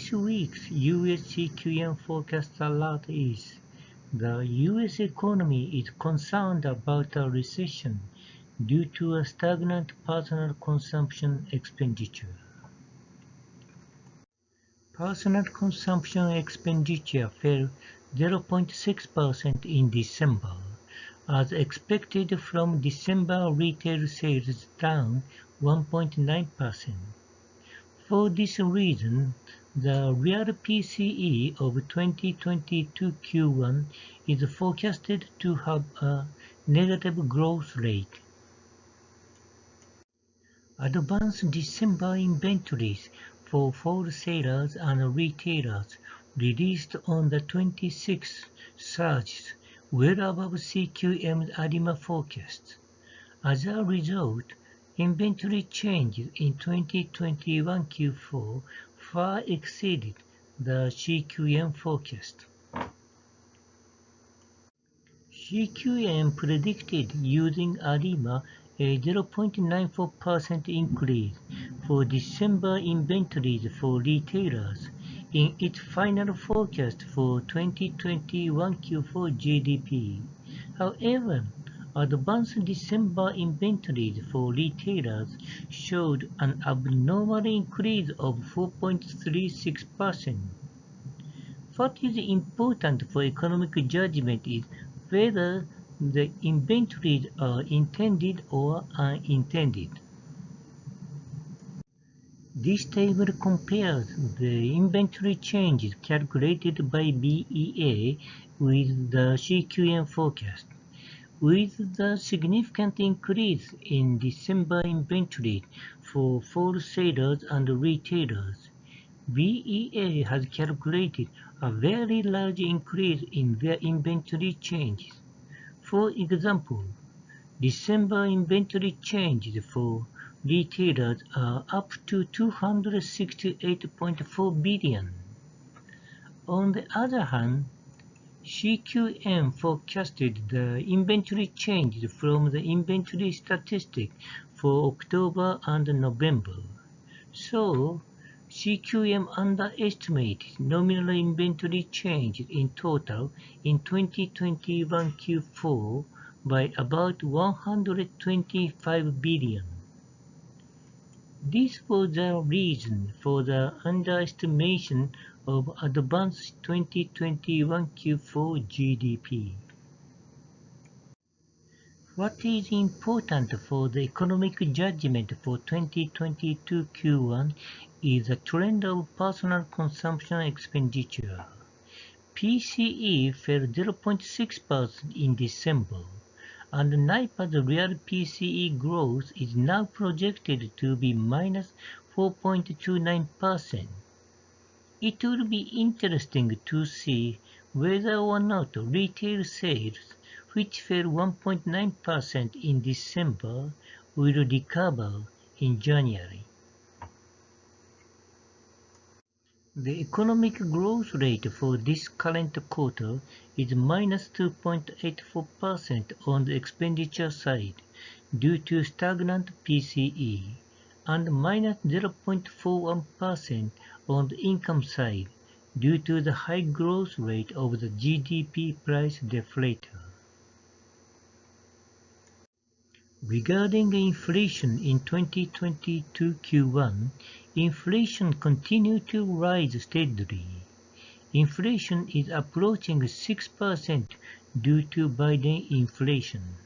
This week's US CQM Forecast Alert is: the US economy is concerned about a recession due to a stagnant personal consumption expenditure. Personal consumption expenditure fell 0.6% in December, as expected from December retail sales down 1.9%. For this reason, the real PCE of 2022 Q1 is forecasted to have a negative growth rate. Advanced December inventories for wholesalers and retailers released on the 26th surged well above CQM's ADIMA forecast. As a result, inventory changes in 2021 Q4 far exceeded the CQM forecast. CQM predicted using ADIMA a 0.94% increase for December inventories for retailers in its final forecast for 2021 Q4 GDP. However, advanced December inventories for retailers showed an abnormal increase of 4.36%. What is important for economic judgment is whether the inventories are intended or unintended. This table compares the inventory changes calculated by BEA with the CQM forecast. With the significant increase in December inventory for wholesalers and retailers, BEA has calculated a very large increase in their inventory changes. For example, December inventory changes for retailers are up to 268.4 billion. On the other hand, CQM forecasted the inventory changes from the inventory statistic for October and November. So, CQM underestimated nominal inventory changes in total in 2021 Q4 by about 125 billion. This was the reason for the underestimation of advanced 2021 Q4 GDP. What is important for the economic judgment for 2022 Q1 is the trend of personal consumption expenditure. PCE fell 0.6% in December, and NIPA's real PCE growth is now projected to be minus 4.29%. It will be interesting to see whether or not retail sales, which fell 1.9% in December, will recover in January. The economic growth rate for this current quarter is minus 2.84% on the expenditure side due to stagnant PCE, and minus 0.41% on the income side due to the high growth rate of the GDP price deflator. Regarding inflation in 2022 Q1, inflation continued to rise steadily. Inflation is approaching 6% due to Biden inflation.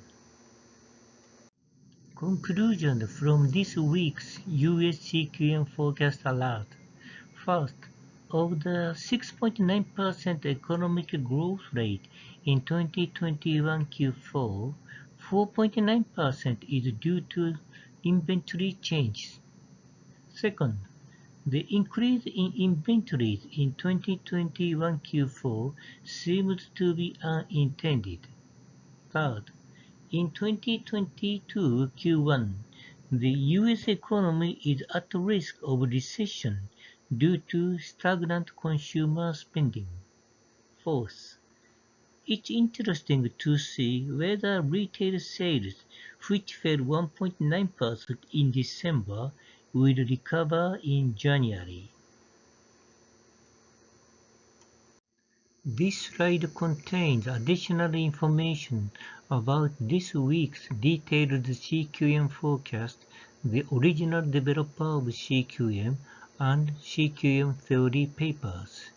Conclusion from this week's US CQM Forecast Alert. First, of the 6.9% economic growth rate in 2021 Q4, 4.9% is due to inventory changes. Second, the increase in inventories in 2021 Q4 seems to be unintended. Third, in 2022 Q1, the US economy is at risk of recession due to stagnant consumer spending. Fourth, it's interesting to see whether retail sales, which fell 1.9% in December, will recover in January. This slide contains additional information about this week's detailed CQM forecast, the original developer of CQM, and CQM theory papers.